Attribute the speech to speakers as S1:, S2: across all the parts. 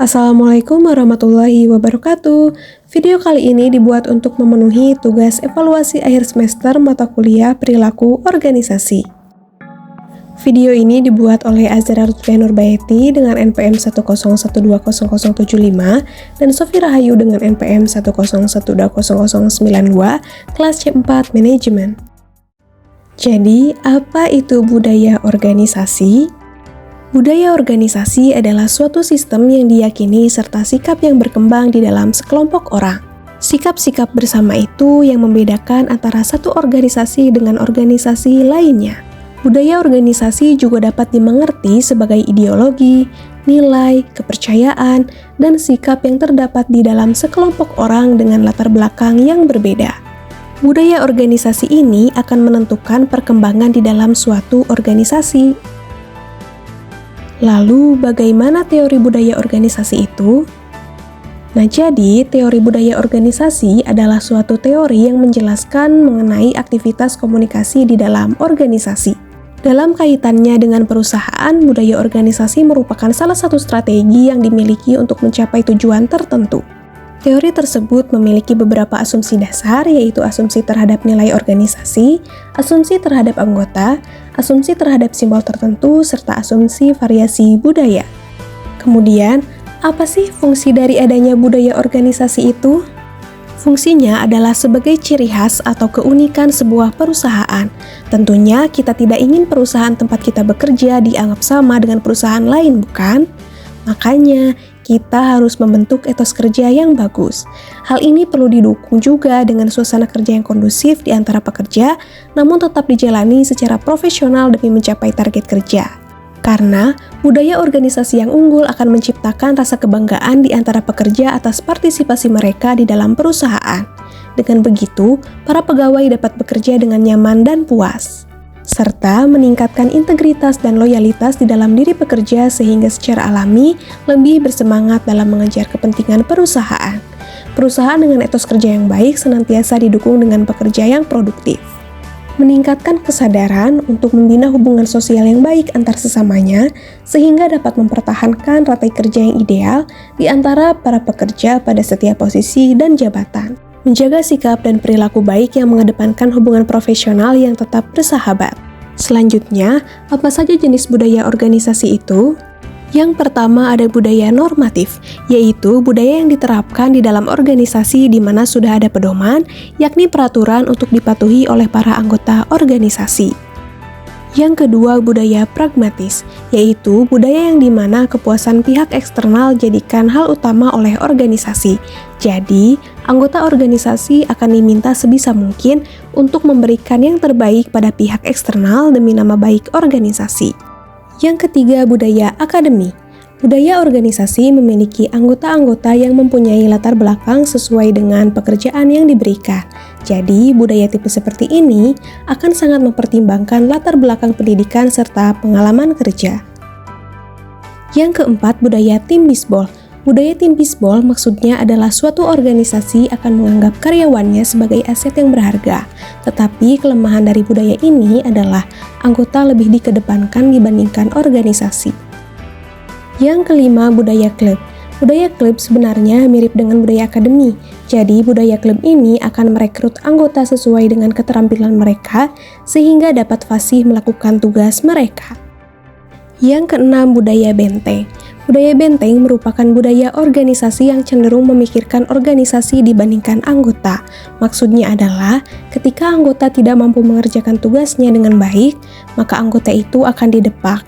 S1: Assalamualaikum warahmatullahi wabarakatuh. Video kali ini dibuat untuk memenuhi tugas evaluasi akhir semester mata kuliah perilaku organisasi. Video ini dibuat oleh Azra Lutfiah Nurbayati dengan NPM 101200075 dan Sofi Rahayu dengan NPM 101200092 kelas C4 Manajemen. Jadi, apa itu budaya organisasi? Budaya organisasi adalah suatu sistem yang diyakini serta sikap yang berkembang di dalam sekelompok orang. Sikap-sikap bersama itu yang membedakan antara satu organisasi dengan organisasi lainnya. Budaya organisasi juga dapat dimengerti sebagai ideologi, nilai, kepercayaan, dan sikap yang terdapat di dalam sekelompok orang dengan latar belakang yang berbeda. Budaya organisasi ini akan menentukan perkembangan di dalam suatu organisasi. Lalu, bagaimana teori budaya organisasi itu? Nah, jadi teori budaya organisasi adalah suatu teori yang menjelaskan mengenai aktivitas komunikasi di dalam organisasi. Dalam kaitannya dengan perusahaan, budaya organisasi merupakan salah satu strategi yang dimiliki untuk mencapai tujuan tertentu. Teori tersebut memiliki beberapa asumsi dasar, yaitu asumsi terhadap nilai organisasi, asumsi terhadap anggota, asumsi terhadap simbol tertentu, serta asumsi variasi budaya. Kemudian, apa sih fungsi dari adanya budaya organisasi itu? Fungsinya adalah sebagai ciri khas atau keunikan sebuah perusahaan. Tentunya kita tidak ingin perusahaan tempat kita bekerja dianggap sama dengan perusahaan lain, bukan? Makanya, kita harus membentuk etos kerja yang bagus. Hal ini perlu didukung juga dengan suasana kerja yang kondusif di antara pekerja, namun tetap dijalani secara profesional demi mencapai target kerja. Karena budaya organisasi yang unggul akan menciptakan rasa kebanggaan di antara pekerja atas partisipasi mereka di dalam perusahaan. Dengan begitu, para pegawai dapat bekerja dengan nyaman dan puas, serta meningkatkan integritas dan loyalitas di dalam diri pekerja sehingga secara alami lebih bersemangat dalam mengejar kepentingan perusahaan. Perusahaan dengan etos kerja yang baik senantiasa didukung dengan pekerja yang produktif. Meningkatkan kesadaran untuk membina hubungan sosial yang baik antar sesamanya sehingga dapat mempertahankan rantai kerja yang ideal di antara para pekerja pada setiap posisi dan jabatan. Menjaga sikap dan perilaku baik yang mengedepankan hubungan profesional yang tetap bersahabat. Selanjutnya, apa saja jenis budaya organisasi itu? Yang pertama ada budaya normatif, yaitu budaya yang diterapkan di dalam organisasi di mana sudah ada pedoman, yakni peraturan untuk dipatuhi oleh para anggota organisasi. Yang kedua, budaya pragmatis, yaitu budaya yang dimana kepuasan pihak eksternal jadikan hal utama oleh organisasi. Jadi, anggota organisasi akan diminta sebisa mungkin untuk memberikan yang terbaik pada pihak eksternal demi nama baik organisasi. Yang ketiga, budaya akademi. Budaya organisasi memiliki anggota-anggota yang mempunyai latar belakang sesuai dengan pekerjaan yang diberikan. Jadi, budaya tipe seperti ini akan sangat mempertimbangkan latar belakang pendidikan serta pengalaman kerja. Yang keempat, budaya tim bisbol. Budaya tim bisbol maksudnya adalah suatu organisasi akan menganggap karyawannya sebagai aset yang berharga. Tetapi kelemahan dari budaya ini adalah anggota lebih dikedepankan dibandingkan organisasi. Yang kelima, budaya klub. Budaya klub sebenarnya mirip dengan budaya akademi. Jadi, budaya klub ini akan merekrut anggota sesuai dengan keterampilan mereka sehingga dapat fasih melakukan tugas mereka. Yang keenam, budaya benteng. Budaya benteng merupakan budaya organisasi yang cenderung memikirkan organisasi dibandingkan anggota. Maksudnya adalah, ketika anggota tidak mampu mengerjakan tugasnya dengan baik, maka anggota itu akan didepak.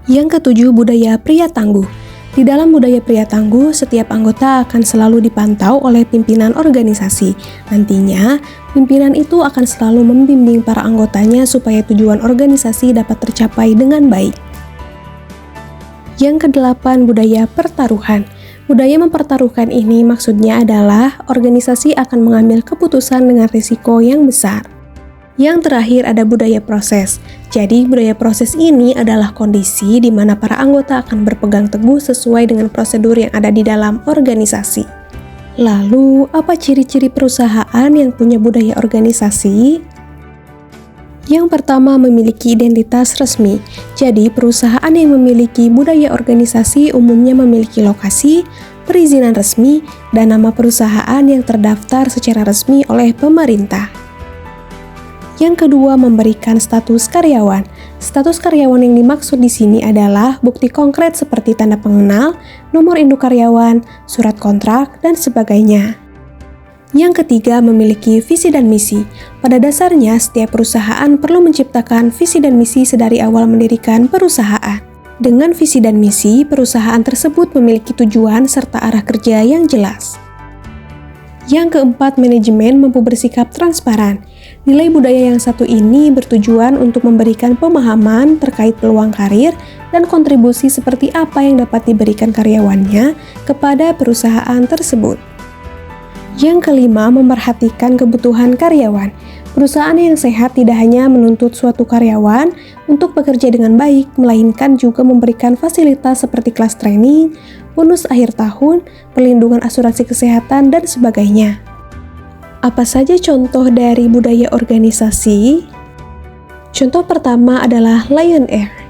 S1: Yang ketujuh, budaya pria tangguh. Di dalam budaya pria tangguh, setiap anggota akan selalu dipantau oleh pimpinan organisasi. Nantinya, pimpinan itu akan selalu membimbing para anggotanya supaya tujuan organisasi dapat tercapai dengan baik. Yang kedelapan, budaya pertaruhan. Budaya mempertaruhkan ini maksudnya adalah organisasi akan mengambil keputusan dengan risiko yang besar. Yang terakhir ada budaya proses. Jadi budaya proses ini adalah kondisi di mana para anggota akan berpegang teguh sesuai dengan prosedur yang ada di dalam organisasi. Lalu, apa ciri-ciri perusahaan yang punya budaya organisasi? Yang pertama, memiliki identitas resmi. Jadi, perusahaan yang memiliki budaya organisasi umumnya memiliki lokasi, perizinan resmi, dan nama perusahaan yang terdaftar secara resmi oleh pemerintah. Yang kedua, memberikan status karyawan. Status karyawan yang dimaksud di sini adalah bukti konkret seperti tanda pengenal, nomor induk karyawan, surat kontrak, dan sebagainya. Yang ketiga, memiliki visi dan misi. Pada dasarnya, setiap perusahaan perlu menciptakan visi dan misi sedari awal mendirikan perusahaan. Dengan visi dan misi, perusahaan tersebut memiliki tujuan serta arah kerja yang jelas. Yang keempat, manajemen mampu bersikap transparan. Nilai budaya yang satu ini bertujuan untuk memberikan pemahaman terkait peluang karir dan kontribusi seperti apa yang dapat diberikan karyawannya kepada perusahaan tersebut. Yang kelima, memperhatikan kebutuhan karyawan. Perusahaan yang sehat tidak hanya menuntut suatu karyawan untuk bekerja dengan baik, melainkan juga memberikan fasilitas seperti kelas training, bonus akhir tahun, perlindungan asuransi kesehatan, dan sebagainya. Apa saja contoh dari budaya organisasi? Contoh pertama adalah Lion Air.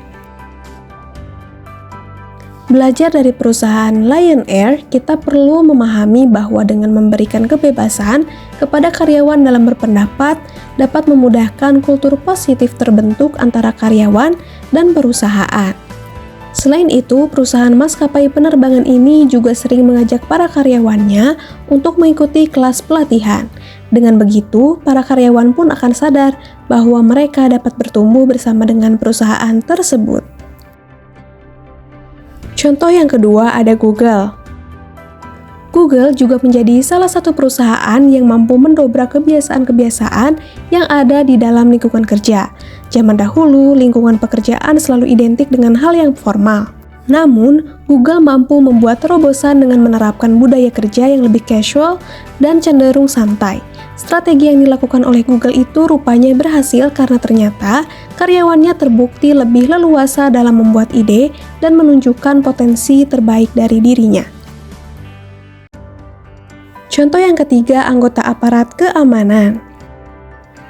S1: Belajar dari perusahaan Lion Air, kita perlu memahami bahwa dengan memberikan kebebasan kepada karyawan dalam berpendapat dapat memudahkan kultur positif terbentuk antara karyawan dan perusahaan. Selain itu, perusahaan maskapai penerbangan ini juga sering mengajak para karyawannya untuk mengikuti kelas pelatihan. Dengan begitu, para karyawan pun akan sadar bahwa mereka dapat bertumbuh bersama dengan perusahaan tersebut. Contoh yang kedua ada Google. Google juga menjadi salah satu perusahaan yang mampu mendobrak kebiasaan-kebiasaan yang ada di dalam lingkungan kerja. Zaman dahulu, lingkungan pekerjaan selalu identik dengan hal yang formal. Namun, Google mampu membuat terobosan dengan menerapkan budaya kerja yang lebih casual dan cenderung santai. Strategi yang dilakukan oleh Google itu rupanya berhasil karena ternyata karyawannya terbukti lebih leluasa dalam membuat ide dan menunjukkan potensi terbaik dari dirinya. Contoh yang ketiga, anggota aparat keamanan.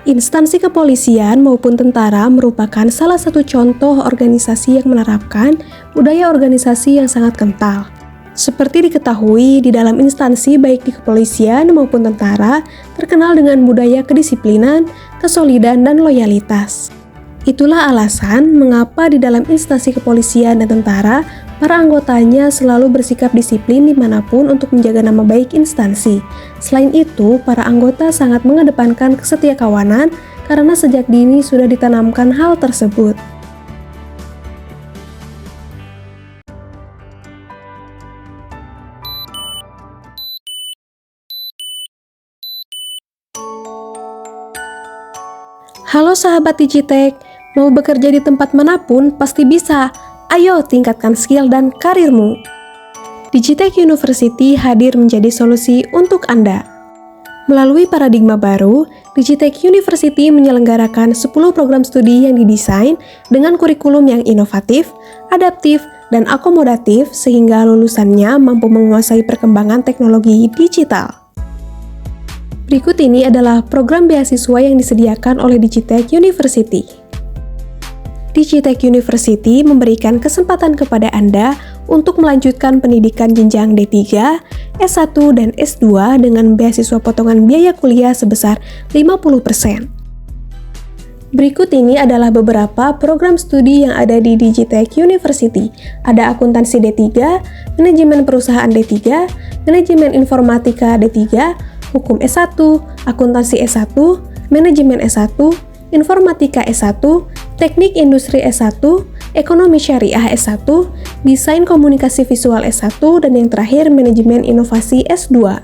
S1: Instansi kepolisian maupun tentara merupakan salah satu contoh organisasi yang menerapkan budaya organisasi yang sangat kental. Seperti diketahui, di dalam instansi baik di kepolisian maupun tentara terkenal dengan budaya kedisiplinan, kesolidan, dan loyalitas. Itulah alasan mengapa di dalam instansi kepolisian dan tentara, para anggotanya selalu bersikap disiplin dimanapun untuk menjaga nama baik instansi. Selain itu, para anggota sangat mengedepankan kesetiakawanan karena sejak dini sudah ditanamkan hal tersebut. Halo sahabat Digitek, mau bekerja di tempat manapun pasti bisa. Ayo tingkatkan skill dan karirmu. Digitek University hadir menjadi solusi untuk Anda. Melalui paradigma baru, Digitek University menyelenggarakan 10 program studi yang didesain dengan kurikulum yang inovatif, adaptif, dan akomodatif sehingga lulusannya mampu menguasai perkembangan teknologi digital. Berikut ini adalah program beasiswa yang disediakan oleh Digitek University. Digitek University memberikan kesempatan kepada Anda untuk melanjutkan pendidikan jenjang D3, S1, dan S2 dengan beasiswa potongan biaya kuliah sebesar 50%. Berikut ini adalah beberapa program studi yang ada di Digitek University. Ada akuntansi D3, manajemen perusahaan D3, manajemen informatika D3, hukum S1, akuntansi S1, manajemen S1, informatika S1, teknik industri S1, ekonomi syariah S1, desain komunikasi visual S1, dan yang terakhir manajemen inovasi S2.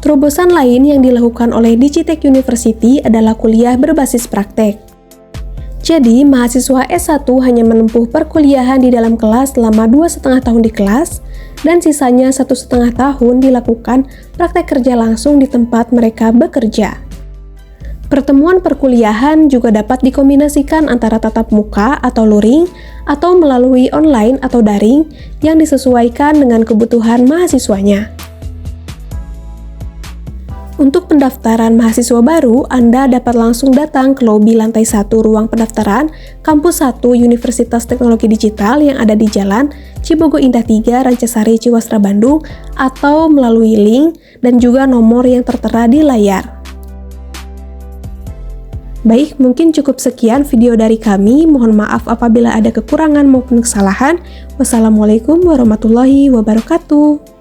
S1: Terobosan lain yang dilakukan oleh Digitek University adalah kuliah berbasis praktek. Jadi, mahasiswa S1 hanya menempuh perkuliahan di dalam kelas selama 2,5 tahun di kelas, dan sisanya 1,5 tahun dilakukan praktek kerja langsung di tempat mereka bekerja. Pertemuan perkuliahan juga dapat dikombinasikan antara tatap muka atau luring, atau melalui online atau daring yang disesuaikan dengan kebutuhan mahasiswanya. Untuk pendaftaran mahasiswa baru, Anda dapat langsung datang ke lobi lantai 1 ruang pendaftaran Kampus 1 Universitas Teknologi Digital yang ada di Jalan Cibogo Indah 3, Rancasari, Ciwastra, Bandung, atau melalui link dan juga nomor yang tertera di layar. Baik, mungkin cukup sekian video dari kami. Mohon maaf apabila ada kekurangan maupun kesalahan. Wassalamualaikum warahmatullahi wabarakatuh.